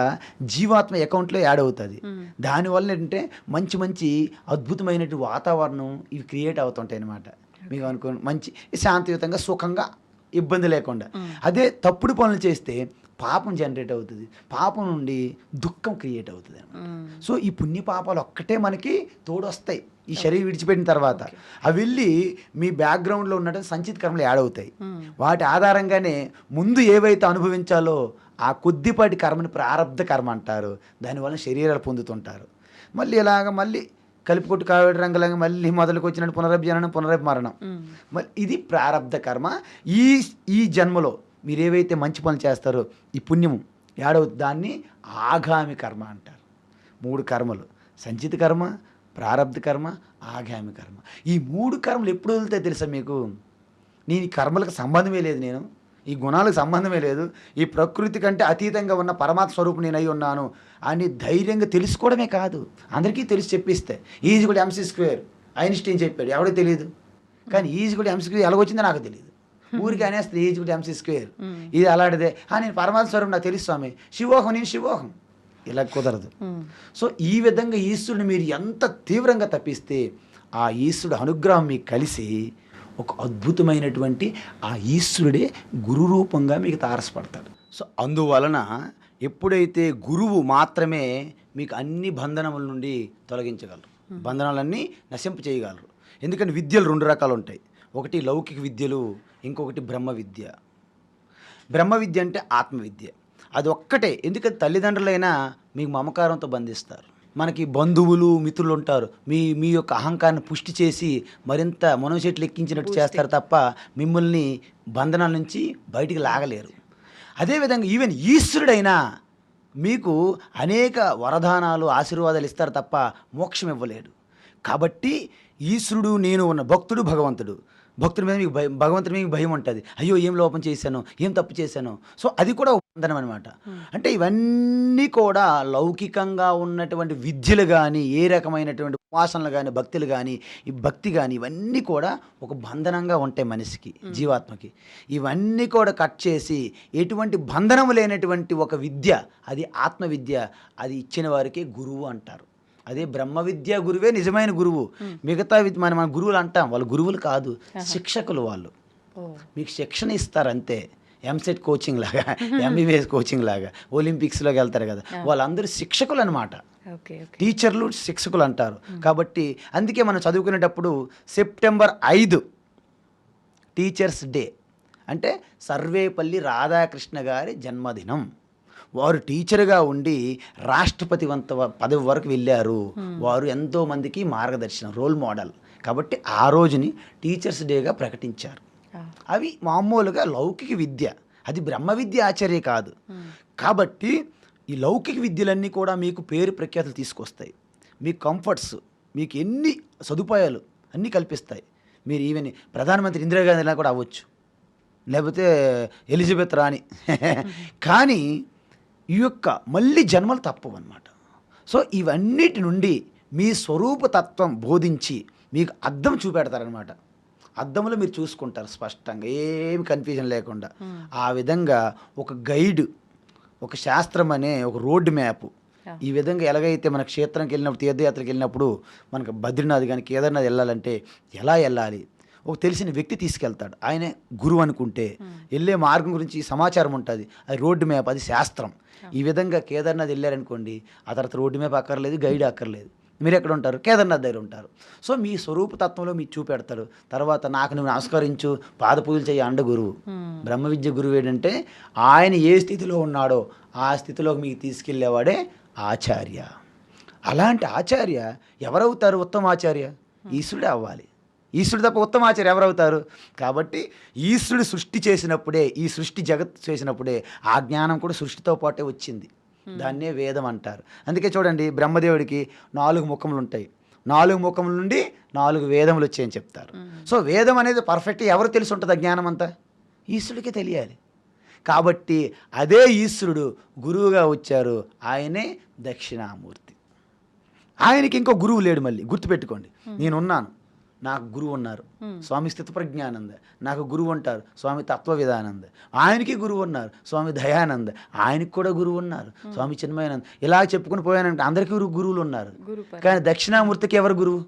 జీవాత్మ అకౌంట్లో యాడ్ అవుతుంది. దానివల్ల ఏంటంటే మంచి మంచి అద్భుతమైనటువంటి వాతావరణం ఇవి క్రియేట్ అవుతుంటాయి అన్నమాట. మీకు అనుకో మంచి శాంతియుతంగా సుఖంగా ఇబ్బంది లేకుండా. అదే తప్పుడు పనులు చేస్తే పాపం జనరేట్ అవుతుంది, పాపం నుండి దుఃఖం క్రియేట్ అవుతుంది అనమాట. సో ఈ పుణ్య పాపాలు ఒక్కటే మనకి తోడొస్తాయి ఈ శరీరం విడిచిపెట్టిన తర్వాత. అవి వెళ్ళి మీ బ్యాక్గ్రౌండ్లో ఉన్నటువంటి సంచిత కర్మలు యాడ్ అవుతాయి. వాటి ఆధారంగానే ముందు ఏవైతే అనుభవించాలో ఆ కొద్దిపాటి కర్మని ప్రారబ్ధ కర్మ అంటారు. దానివల్ల శరీరాలు పొందుతుంటారు. మళ్ళీ ఇలాగ మళ్ళీ కలిపికొట్టు కావేడి రంగులంగా మళ్ళీ మొదలుకు వచ్చినట్టు పునరభి జననం పునరభి మరణం. మళ్ళీ ఇది ప్రారబ్ధ కర్మ. ఈ జన్మలో మీరు ఏవైతే మంచి పనులు చేస్తారో ఈ పుణ్యము ఏడవుతుంది, దాన్ని ఆగామి కర్మ అంటారు. 3 కర్మలు: సంచిత కర్మ, ప్రారబ్ధ కర్మ, ఆగామి కర్మ. ఈ 3 కర్మలు ఎప్పుడు వదులుతాయి తెలుసా మీకు? నేను ఈ కర్మలకు సంబంధమే లేదు, నేను ఈ గుణాలకు సంబంధమే లేదు, ఈ ప్రకృతి కంటే అతీతంగా ఉన్న పరమాత్మ స్వరూపం నేను అయి ఉన్నాను అని ధైర్యంగా తెలుసుకోవడమే కాదు, అందరికీ తెలిసి చెప్పిస్తే. ఈజ్ కూడా MC², ఐన్స్టీన్ చెప్పాడు, ఎవడో తెలియదు. కానీ ఈజ్ కూడా MC² ఎలాగొచ్చిందో నాకు తెలియదు. ఊరికి అనేస్తే ఈజ్ కూడా MC², ఇది అలాంటిదే. నేను పరమాత్మ స్వరూపం నాకు తెలుసు స్వామి, శివోహం, నేను శివోహం, ఇలా కుదరదు. సో ఈ విధంగా ఈశ్వరుని మీరు ఎంత తీవ్రంగా తప్పిస్తే ఆ ఈశ్వరుడు అనుగ్రహం మీకు కలిసి ఒక అద్భుతమైనటువంటి ఆ ఈశ్వరుడే గురు రూపంగా మీకు తారసపడతాడు. సో అందువలన ఎప్పుడైతే గురువు మాత్రమే మీకు అన్ని బంధనముల నుండి తొలగించగలరు, బంధనాలన్నీ నశింప చేయగలరు. ఎందుకంటే విద్యలు 2 రకాలు ఉంటాయి. ఒకటి లౌకిక విద్యలు, ఇంకొకటి బ్రహ్మ విద్య. బ్రహ్మ విద్య అంటే ఆత్మవిద్య, అది ఒక్కటే. ఎందుకంటే తల్లిదండ్రులైనా మీకు మమకారంతో బంధిస్తారు, మనకి బంధువులు మిత్రులు ఉంటారు, మీ యొక్క అహంకారాన్ని పుష్టి చేసి మరింత మనోచెట్లు ఎక్కించినట్టు చేస్తారు తప్ప మిమ్మల్ని బంధనాల నుంచి బయటికి లాగలేరు. అదేవిధంగా ఈవెన్ ఈశ్వరుడైనా మీకు అనేక వరదానాలు ఆశీర్వాదాలు ఇస్తారు తప్ప మోక్షం ఇవ్వలేడు. కాబట్టి ఈశ్వరుడు నేను ఉన్న భక్తుడు భగవంతుడు. భక్తుడి మీద మీకు భయం, భగవంతుడి మీద మీకు భయం ఉంటుంది. అయ్యో ఏం లోపం చేశాను, ఏం తప్పు చేశాను. సో అది కూడా ఒక బంధనం అనమాట. అంటే ఇవన్నీ కూడా లౌకికంగా ఉన్నటువంటి విద్యలు కానీ, ఏ రకమైనటువంటి ఉపాసనలు కానీ, భక్తులు కానీ, ఈ భక్తి కానీ, ఇవన్నీ కూడా ఒక బంధనంగా ఉంటాయి మనిషికి, జీవాత్మకి. ఇవన్నీ కూడా కట్ చేసి ఎటువంటి బంధనము లేనటువంటి ఒక విద్య, అది ఆత్మవిద్య, అది ఇచ్చిన వారికి గురువు అంటారు. అదే బ్రహ్మ విద్య గురువే నిజమైన గురువు. మిగతా మన గురువులు అంటాం, వాళ్ళు గురువులు కాదు, శిక్షకులు. వాళ్ళు మీకు శిక్షణ ఇస్తారు అంతే. ఎంసెట్ కోచింగ్ లాగా, MBBS కోచింగ్ లాగా, ఒలింపిక్స్లోకి వెళ్తారు కదా, వాళ్ళందరూ శిక్షకులు అనమాట. టీచర్లు శిక్షకులు అంటారు. కాబట్టి అందుకే మనం చదువుకునేటప్పుడు సెప్టెంబర్ 5 టీచర్స్ డే అంటే సర్వేపల్లి రాధాకృష్ణ గారి జన్మదినం. వారు టీచర్గా ఉండి రాష్ట్రపతి పదవి వరకు వెళ్ళారు. వారు ఎంతోమందికి మార్గదర్శనం, రోల్ మోడల్. కాబట్టి ఆ రోజుని టీచర్స్ డేగా ప్రకటించారు. అవి మామూలుగా లౌకిక విద్య, అది బ్రహ్మ విద్య ఆచార్య కాదు. కాబట్టి ఈ లౌకిక విద్యలన్నీ కూడా మీకు పేరు ప్రఖ్యాతులు తీసుకొస్తాయి, మీకు కంఫర్ట్స్, మీకు ఎన్ని సదుపాయాలు అన్నీ కల్పిస్తాయి. మీరు ఈవెన్ ప్రధానమంత్రి ఇందిరాగాంధీలా కూడా అవ్వచ్చు, లేకపోతే ఎలిజబెత్ రాణి. కానీ ఈ యొక్క మళ్ళీ జన్మలు తప్పవు అన్నమాట. సో ఇవన్నిటి నుండి మీ స్వరూపతత్వం బోధించి మీకు అద్దం చూపెడతారనమాట. అద్దంలో మీరు చూసుకుంటారు స్పష్టంగా, ఏమి కన్ఫ్యూజన్ లేకుండా. ఆ విధంగా ఒక గైడ్, ఒక శాస్త్రం అనే ఒక రోడ్ మ్యాప్. ఈ విధంగా ఎలాగైతే మన క్షేత్రంకి వెళ్ళినప్పుడు, తీర్థయాత్రకి వెళ్ళినప్పుడు మనకు బద్రీనాథ్ కానీ కేదార్నాథ్ వెళ్ళాలంటే ఎలా వెళ్ళాలి, ఒక తెలిసిన వ్యక్తి తీసుకెళ్తాడు, ఆయనే గురువు అనుకుంటే. వెళ్ళే మార్గం గురించి సమాచారం ఉంటుంది, అది రోడ్డు మ్యాప్, అది శాస్త్రం. ఈ విధంగా కేదార్నాథ్ వెళ్ళారనుకోండి, ఆ తర్వాత రోడ్డు మ్యాప్ అక్కర్లేదు, గైడ్ అక్కర్లేదు, మీరు ఎక్కడ ఉంటారు, కేదార్నాథ్ దగ్గర ఉంటారు. సో మీ స్వరూపతత్వంలో మీకు చూపెడతాడు. తర్వాత నాకు నువ్వు నమస్కరించు, పాద పూజలు చేయి అండ గురువు. బ్రహ్మ విద్య గురువు ఏంటంటే ఆయన ఏ స్థితిలో ఉన్నాడో ఆ స్థితిలోకి మీకు తీసుకెళ్ళేవాడే ఆచార్య. అలాంటి ఆచార్య ఎవరవుతారు? ఉత్తమ ఆచార్య ఈశ్వరుడే అవ్వాలి. ఈశ్వరుడు తప్ప ఉత్తమ ఆచార్య ఎవరవుతారు? కాబట్టి ఈశ్వరుడు సృష్టి చేసినప్పుడే, ఈ సృష్టి జగత్తు చేసినప్పుడే ఆ జ్ఞానం కూడా సృష్టితో పాటే వచ్చింది. దాన్నే వేదం అంటారు. అందుకే చూడండి, బ్రహ్మదేవుడికి 4 ముఖములు ఉంటాయి, 4 ముఖముల నుండి 4 వేదములు వచ్చాయని చెప్తారు. సో వేదం అనేది పర్ఫెక్ట్గా ఎవరు తెలిసి ఉంటుంది? ఆ జ్ఞానం అంతా ఈశ్వరుడికే తెలియాలి. కాబట్టి అదే ఈశ్వరుడు గురువుగా వచ్చారు, ఆయనే దక్షిణామూర్తి. ఆయనకి ఇంకో గురువు లేడు. మళ్ళీ గుర్తుపెట్టుకోండి, నేనున్నాను, నాకు గురువు ఉన్నారు స్వామి స్థితప్రజ్ఞానంద, నాకు గురువు ఉంటారు స్వామి తత్వవిధానంద, ఆయనకి గురువు ఉన్నారు స్వామి దయానంద, ఆయనకి కూడా గురువు ఉన్నారు స్వామి చిన్మయానంద. ఇలా చెప్పుకుని పోయానంటే అందరికీ గురువులు ఉన్నారు. కానీ దక్షిణామూర్తికి ఎవరు గురువు?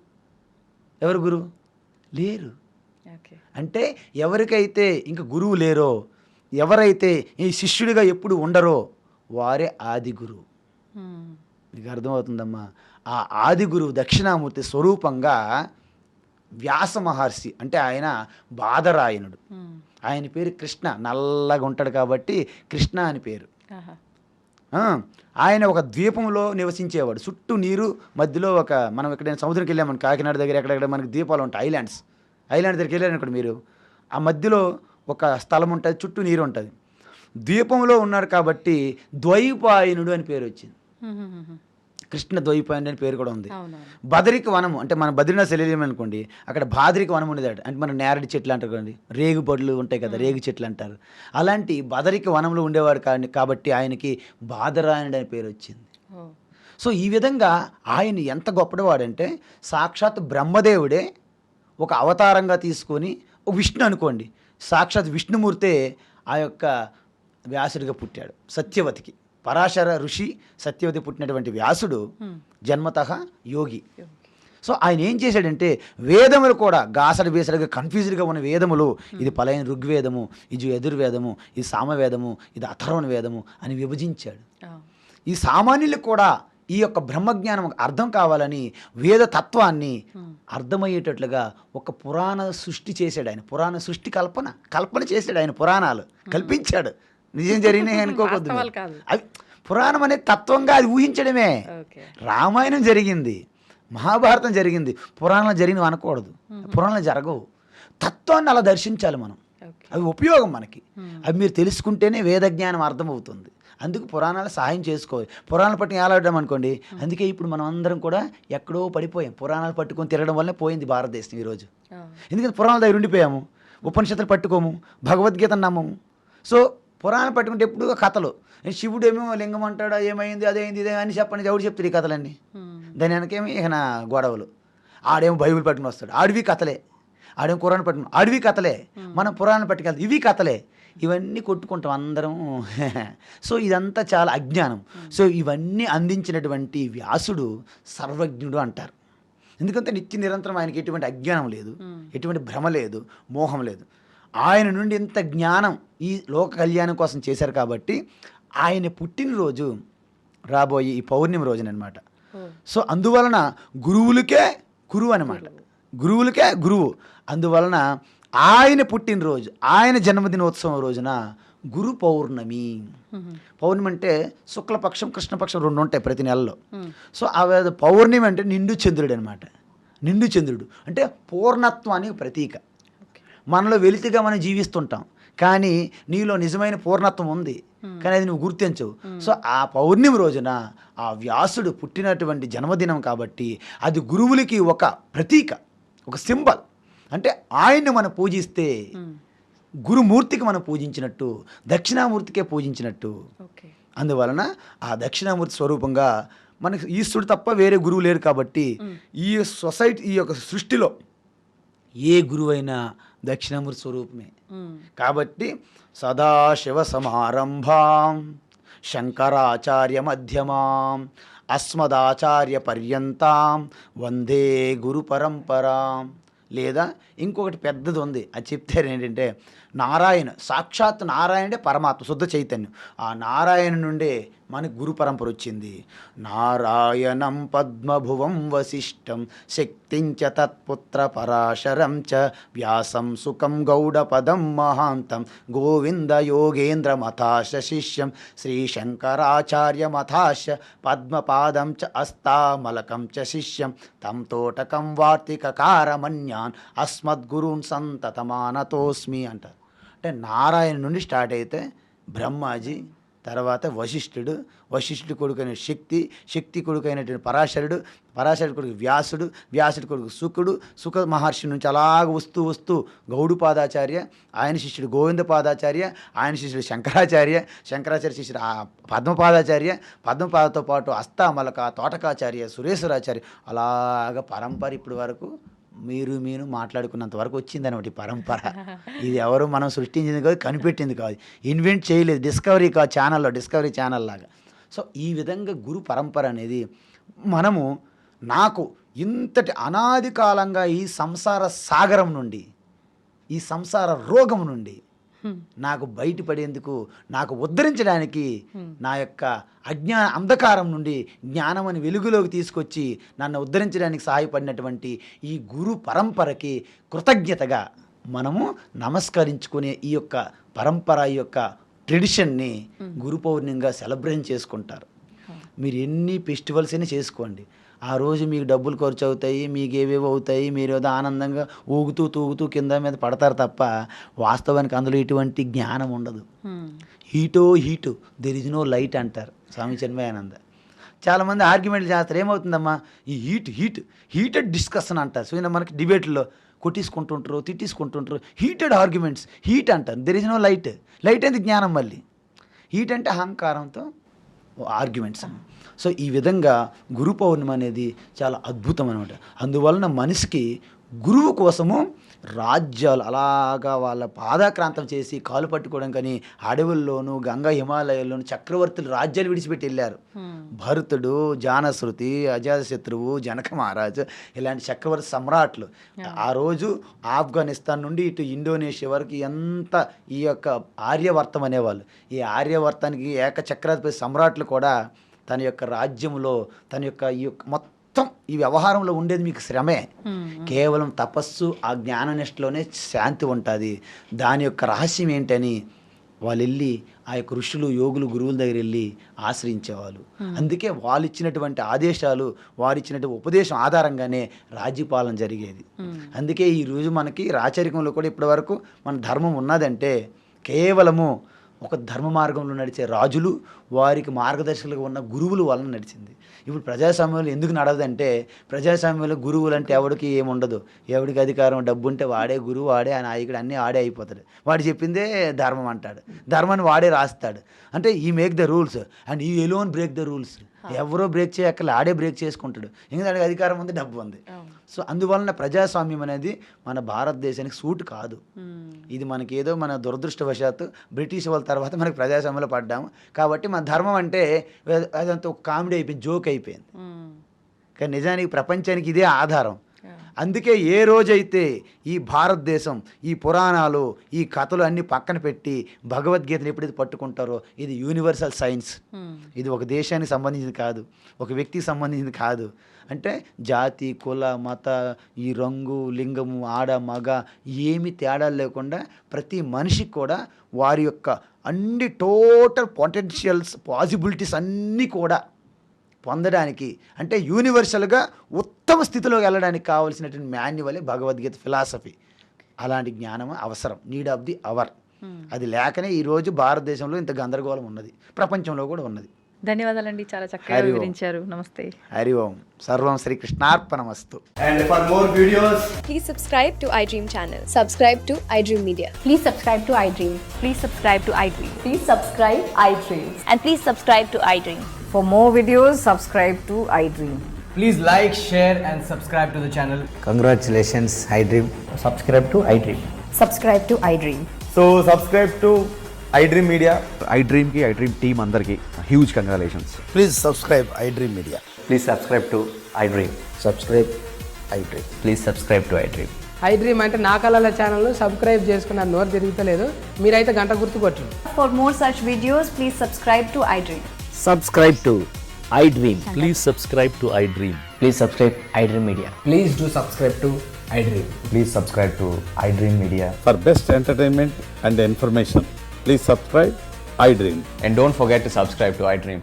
ఎవరు గురువు లేరు. అంటే ఎవరికైతే ఇంక గురువు లేరో, ఎవరైతే ఈ శిష్యుడిగా ఎప్పుడు ఉండరో వారే ఆది గురువు. మీకు అర్థమవుతుందమ్మా? ఆ ఆది గురువు దక్షిణామూర్తి స్వరూపంగా వ్యాస మహర్షి, అంటే ఆయన బాదరాయణుడు, ఆయన పేరు కృష్ణ, నల్లగా ఉంటాడు కాబట్టి కృష్ణ అని పేరు. ఆయన ఒక ద్వీపంలో నివసించేవాడు, చుట్టూ నీరు, మధ్యలో ఒక మనం ఎక్కడైనా సముద్రంకి వెళ్ళామని కాకినాడ దగ్గర ఎక్కడెక్కడ మనకి ద్వీపాలు ఉంటాయి, ఐలాండ్ దగ్గరికి వెళ్ళారనుకోండి మీరు, ఆ మధ్యలో ఒక స్థలం ఉంటుంది, చుట్టూ నీరు ఉంటుంది. ద్వీపంలో ఉన్నాడు కాబట్టి ద్వైపాయనుడు అని పేరు వచ్చింది. కృష్ణ ద్వైపాయనుడు అని పేరు కూడా ఉంది. బదరిక వనము అంటే మన బద్రీనాథ్ వెళ్ళామనుకోండి, అక్కడ బాదరిక వనం ఉండేదట. అంటే మన నేరడి చెట్లు అంటారు కదండి, రేగు పళ్ళు ఉంటాయి కదా, రేగు చెట్లు అంటారు. అలాంటి బదరిక వనంలో ఉండేవాడు కాబట్టి ఆయనకి బాదరాయణుడు అని పేరు వచ్చింది. సో ఈ విధంగా ఆయన ఎంత గొప్పవాడంటే సాక్షాత్ బ్రహ్మదేవుడే ఒక అవతారంగా తీసుకొని, ఒక విష్ణు అనుకోండి, సాక్షాత్ విష్ణుమూర్తే ఆ యొక్క వ్యాసుడిగా పుట్టాడు. సత్యవతికి పరాశర ఋషి సత్యవతి పుట్టినటువంటి వ్యాసుడు జన్మతః యోగి. సో ఆయన ఏం చేశాడంటే వేదములు కూడా గాసడి బేసడిగా కన్ఫ్యూజ్డ్గా ఉన్న వేదములు, ఇది పలైన ఋగ్వేదము, ఇది యజుర్వేదము, ఇది సామవేదము, ఇది అథర్వణ వేదము అని విభజించాడు. ఈ సామాన్యులకు కూడా ఈ యొక్క బ్రహ్మజ్ఞానం అర్థం కావాలని వేద తత్వాన్ని అర్థమయ్యేటట్లుగా ఒక పురాణ సృష్టి చేశాడు ఆయన. పురాణ సృష్టి కల్పన చేశాడు ఆయన, పురాణాలు కల్పించాడు. నిజం జరిగినాయి అనుకోవద్దు, అవి పురాణం అనే తత్వంగా అది ఊహించడమే. రామాయణం జరిగింది, మహాభారతం జరిగింది, పురాణాలు జరిగినవి అనకూడదు, పురాణాలు జరగవు. తత్వాన్ని అలా దర్శించాలి మనం, అవి ఉపయోగం మనకి. అవి మీరు తెలుసుకుంటేనే వేద జ్ఞానం అర్థమవుతుంది. అందుకు పురాణాలు సహాయం చేసుకోవాలి. పురాణాలు పట్టుకుని ఏలాడడం అనుకోండి, అందుకే ఇప్పుడు మనం అందరం కూడా ఎక్కడో పడిపోయాం. పురాణాలు పట్టుకొని తిరగడం వల్లనే పోయింది భారతదేశం ఈరోజు. ఎందుకంటే పురాణాల దగ్గర ఉండిపోయాము, ఉపనిషత్తులు పట్టుకోము, భగవద్గీతను నమ్మము. సో పురాణాలు పట్టుకుంటే ఎప్పుడు కథలు, శివుడు ఏమో లింగం అంటాడా, ఏమైంది అదేంది ఇదే అని చెప్పండి, ఎవడు చెప్తాడు ఈ కథలన్నీ? దాని వెనకేమో ఇక నా గొడవలు. ఆడేమో బైబిల్ పట్టుకుని వస్తాడు, ఆడివి కథలే. ఆడేమో పురాణం పట్టుకుని, ఆడివి కథలే. మనం పురాణం పట్టుకెళ్తాం, ఇవి కథలే. ఇవన్నీ కొట్టుకుంటాం అందరం. సో ఇదంతా చాలా అజ్ఞానం. సో ఇవన్నీ అందించినటువంటి వ్యాసుడు సర్వజ్ఞుడు అంటారు. ఎందుకంటే నిత్య నిరంతరం ఆయనకి ఎటువంటి అజ్ఞానం లేదు, ఎటువంటి భ్రమ లేదు, మోహం లేదు. ఆయన నుండి ఇంత జ్ఞానం ఈ లోక కళ్యాణం కోసం చేశారు కాబట్టి ఆయన పుట్టినరోజు రాబోయే ఈ పౌర్ణమి రోజునమాట. సో అందువలన గురువులకే గురువు అనమాట, గురువులకే గురువు. అందువలన ఆయన పుట్టినరోజు, ఆయన జన్మదినోత్సవం రోజున గురు పౌర్ణమి. పౌర్ణమి అంటే శుక్లపక్షం కృష్ణపక్షం రెండు ఉంటాయి ప్రతి నెలలో. సో ఆ పౌర్ణమి అంటే నిండు చంద్రుడు అనమాట. నిండు చంద్రుడు అంటే పూర్ణత్వానికి ప్రతీక. మనలో వెలితిగా మనం జీవిస్తుంటాం, కానీ నీలో నిజమైన పూర్ణత్వం ఉంది, కానీ అది నువ్వు గుర్తించవు. సో ఆ పౌర్ణమి రోజున ఆ వ్యాసుడు పుట్టినటువంటి జన్మదినం కాబట్టి అది గురువులకి ఒక ప్రతీక, ఒక సింబల్. అంటే ఆయన్ని మనం పూజిస్తే గురుమూర్తికి మనం పూజించినట్టు, దక్షిణామూర్తికే పూజించినట్టు. అందువలన ఆ దక్షిణామూర్తి స్వరూపంగా మనకి ఈశ్వరుడు తప్ప వేరే గురువు లేరు కాబట్టి ఈ సొసైటీ, ఈ యొక్క సృష్టిలో ఏ గురువైనా దక్షిణామూర్తి స్వరూపమే. కాబట్టి సదాశివ సమారంభాం శంకరాచార్య మధ్యమాం అస్మదాచార్య పర్యంతాం వందే గురు పరంపరాం. లేదా ఇంకొకటి పెద్దది ఉంది, అది చెప్తారు ఏంటంటే నారాయణ, సాక్షాత్ నారాయణే పరమాత్మ శుద్ధ చైతన్యం. ఆ నారాయణ నుండే మనకి గురు పరంపర వచ్చింది. నారాయణం పద్మభువం వశిష్టం శక్తించ తత్పుత్ర పరాశరం చ వ్యాసం సుఖం గౌడపదం మహాంతం గోవింద యోగేంద్ర మథాశ శిష్యం శ్రీశంకరాచార్య మథాశ పద్మపాదం చ అస్తామలకం చ శిష్యం తం తోటకం వార్తికకారమన్యాన్ అస్మద్గురున్ సంతతమానతోస్మి అంటారు. అంటే నారాయణ నుండి స్టార్ట్ అయితే బ్రహ్మాజీ, తర్వాత వశిష్ఠుడు కొడుకైన శక్తి కొడుకైనటువంటి పరాశరుడు కొడుకు వ్యాసుడు కొడుకు సుఖ మహర్షి నుంచి అలాగ వస్తూ గౌడుపాదాచార్య, ఆయన శిష్యుడు గోవిందపాదాచార్య, ఆయన శిష్యుడు శంకరాచార్య శిష్యుడు పద్మపాదతో పాటు అస్తామలక, తోటకాచార్య, సురేశ్వరాచార్య, అలాగ పరంపర ఇప్పటి వరకు మీరు మాట్లాడుకున్నంత వరకు వచ్చిందనమాట ఈ పరంపర. ఇది ఎవరు మనం సృష్టించింది కాదు, కనిపెట్టింది కాదు, ఇన్వెంట్ చేయలేదు, డిస్కవరీ ఛానల్ లాగా. సో ఈ విధంగా గురు పరంపర అనేది మనము నాకు ఇంతటి అనాది కాలంగా ఈ సంసార సాగరం నుండి, ఈ సంసార రోగం నుండి నాకు బయటపడేందుకు, నాకు ఉద్ధరించడానికి, నా యొక్క అంధకారం నుండి జ్ఞానం అని వెలుగులోకి తీసుకొచ్చి నన్ను ఉద్ధరించడానికి సహాయపడినటువంటి ఈ గురు పరంపరకి కృతజ్ఞతగా మనము నమస్కరించుకునే ఈ యొక్క పరంపర, ఈ యొక్క ట్రెడిషన్ని గురు పౌర్ణమిగా సెలబ్రేట్ చేసుకుంటారు. మీరు ఎన్ని ఫెస్టివల్స్ అయినా చేసుకోండి, ఆ రోజు మీకు డబ్బులు ఖర్చు అవుతాయి, మీకు ఏవేవో అవుతాయి, మీరు ఏదో ఆనందంగా ఊగుతూ తూగుతూ కింద మీద పడతారు తప్ప వాస్తవానికి అందులో ఎటువంటి జ్ఞానం ఉండదు. Heat there is no light అంటారు స్వామి చిన్మయానంద. చాలామంది ఆర్గ్యుమెంట్లు చేస్తారు, ఏమవుతుందమ్మా ఈ హీటెడ్ డిస్కషన్ అంటారు. సో మనకి డిబేట్లో కొట్టించుకుంటుంటారు, తిట్టించుకుంటుంటారు, హీటెడ్ ఆర్గ్యుమెంట్స్, హీట్ అంటారు. దెర్ ఇస్ నో లైట్ అనేది జ్ఞానం. మళ్ళీ హీట్ అంటే అహంకారంతో ఆర్గ్యుమెంట్స్. సో ఈ విధంగా గురు పౌర్ణమి అనేది చాలా అద్భుతం అనమాట. అందువలన మనిషికి గురువు కోసము రాజ్యాలు అలాగా వాళ్ళ పాదాక్రాంతం చేసి కాలు పట్టుకోవడం, కానీ అడవుల్లోనూ గంగా హిమాలయాల్లోనూ చక్రవర్తులు రాజ్యాలు విడిచిపెట్టి వెళ్ళారు. భరతుడు, జానశ్రుతి, అజాతశత్రువు, జనక మహారాజు ఇలాంటి చక్రవర్తి సమ్రాట్లు ఆ రోజు ఆఫ్ఘనిస్తాన్ నుండి ఇటు ఇండోనేషియా వరకు ఎంత ఈ యొక్క ఆర్యవర్తం అనేవాళ్ళు. ఈ ఆర్యవర్తానికి ఏకచక్రాధిపతి సమ్రాట్లు కూడా తన యొక్క రాజ్యంలో ఈ యొక్క మొత్తం ఈ వ్యవహారంలో ఉండేది మీకు శ్రమే. కేవలం తపస్సు, ఆ జ్ఞాననిష్టలోనే శాంతి ఉంటుంది. దాని యొక్క రహస్యం ఏంటని వాళ్ళు వెళ్ళి ఆ యొక్క ఋషులు, యోగులు, గురువుల దగ్గర వెళ్ళి ఆశ్రయించేవాళ్ళు. అందుకే వాళ్ళు ఇచ్చినటువంటి ఆదేశాలు, వారు ఇచ్చినటువంటి ఉపదేశం ఆధారంగానే రాజ్యపాలన జరిగేది. అందుకే ఈరోజు మనకి రాచరికంలో కూడా ఇప్పటి వరకు మన ధర్మం ఉన్నదంటే కేవలము ఒక ధర్మ మార్గంలో నడిచే రాజులు, వారికి మార్గదర్శకులుగా ఉన్న గురువులు వలన నడిచింది. ఇప్పుడు ప్రజాస్వామ్యంలో ఎందుకు నడవదంటే, ప్రజాస్వామ్యంలో గురువులు అంటే ఎవడికి ఏముండదు, ఎవడికి అధికారం, డబ్బు ఉంటే వాడే గురువు, వాడే ఆ నాయకుడు, అన్నీ ఆడే అయిపోతాడు. వాడు చెప్పిందే ధర్మం అంటాడు, ధర్మాన్ని వాడే రాస్తాడు. అంటే ఈ మేక్ ద రూల్స్ అండ్ ఈ ఎలోన్ బ్రేక్ ద రూల్స్. ఎవరో బ్రేక్ చేయక్కర్లే, ఆడే బ్రేక్ చేసుకుంటాడు. ఎందుకంటే అధికారం ఉంది, డబ్బు ఉంది. సో అందువలన ప్రజాస్వామ్యం అనేది మన భారతదేశానికి సూట్ కాదు. ఇది మనకి ఏదో మన దురదృష్టవశాత్తు బ్రిటిష్ వాళ్ళ తర్వాత మనకి ప్రజాస్వామ్యంలో పడ్డాము. కాబట్టి మన ధర్మం అంటే అదంతా ఒక కామెడీ అయిపోయింది, జోక్ అయిపోయింది. కానీ నిజానికి ప్రపంచానికి ఇదే ఆధారం. అందుకే ఏ రోజైతే ఈ భారతదేశం ఈ పురాణాలు, ఈ కథలు అన్నీ పక్కన పెట్టి భగవద్గీతను ఎప్పుడైతే పట్టుకుంటారో, ఇది యూనివర్సల్ సైన్స్. ఇది ఒక దేశానికి సంబంధించింది కాదు, ఒక వ్యక్తికి సంబంధించింది కాదు. అంటే జాతి, కుల, మత, ఈ రంగు, లింగము, ఆడ, మగ ఏమి తేడాలు లేకుండా ప్రతి మనిషికి కూడా వారి యొక్క అన్ని టోటల్ పొటెన్షియల్స్, పాసిబిలిటీస్ అన్నీ కూడా పొందడానికి, అంటే యూనివర్సల్గా ఉత్తమ స్థితిలోకి వెళ్ళడానికి కావాల్సినటువంటి మాన్యువలే భగవద్గీత ఫిలాసఫీ. అలాంటి జ్ఞానం అవసరం, నీడ్ ఆఫ్ ది అవర్. అది లేకనే ఈరోజు భారతదేశంలో ఇంత గందరగోళం ఉన్నది, ప్రపంచంలో కూడా ఉన్నది. ధన్యవాదాలండి, చాలా చక్కగా వివరించారు. నమస్తే. హరి ఓం. సర్వం శ్రీకృష్ణార్పణమస్తు. And for more videos, Please subscribe to iDream channel. Subscribe to iDream Media. Please subscribe to iDream. Please subscribe to iDream. Please subscribe iDream. And please subscribe to iDream. For more videos, subscribe to iDream. please like, share and subscribe to the channel. Congratulations, iDream. Subscribe to iDream. Subscribe to iDream. So subscribe to iDream Media. iDream ki iDream team అందరికి huge congratulations. Please subscribe iDream Media. Please subscribe to iDream. Subscribe iDream. Please subscribe to iDream. iDream అంటే నా కళల channel subscribe చేసుకున్న నోరు తిరుగుతలేదు, మీరైతే గంట గుర్తు కొట్టండి. For more such videos, please subscribe to iDream. Subscribe to iDream. Please subscribe to iDream. Please subscribe iDream Media. Please do subscribe to iDream. Please subscribe to iDream Media. For best entertainment and information, please subscribe iDream. And don't forget to subscribe to iDream.